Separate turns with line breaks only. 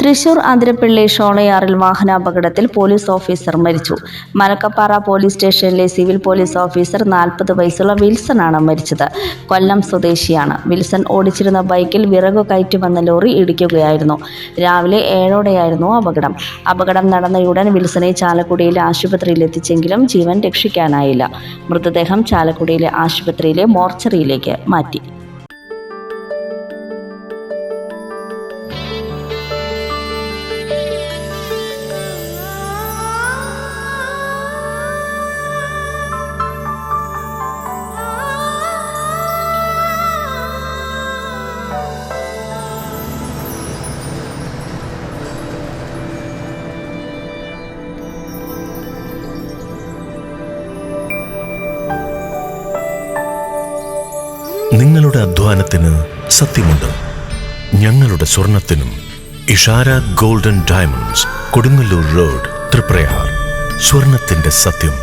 തൃശൂർ അതിരപ്പള്ളി ഷോളയാറിൽ വാഹനാപകടത്തിൽ police officer മരിച്ചു. Malakkappara police സ്റ്റേഷനിലെ സിവിൽ പോലീസ് ഓഫീസർ 40 വയസ്സുള്ള വിൽസണാണ് മരിച്ചത്. കൊല്ലം സ്വദേശിയാണ്. വിൽസൺ ഓടിച്ചിരുന്ന ബൈക്കിൽ വിറകു കയറ്റി വന്ന ലോറി ഇടിക്കുകയായിരുന്നു. രാവിലെ 7ഓടെയായിരുന്നു അപകടം. അപകടം നടന്നയുടൻ വിൽസനെ ചാലക്കുടിയിലെ ആശുപത്രിയിൽ എത്തിച്ചെങ്കിലും ജീവൻ രക്ഷിക്കാനായില്ല. മൃതദേഹം ചാലക്കുടിയിലെ ആശുപത്രിയിലെ മോർച്ചറിയിലേക്ക് മാറ്റി.
നിങ്ങളുടെ അധ്വാനത്തിന് സത്യമുണ്ട്. ഞങ്ങളുടെ സ്വർണത്തിനും. Ishara golden diamonds, Kodungallur road, Triprayar. സ്വർണത്തിന്റെ സത്യം.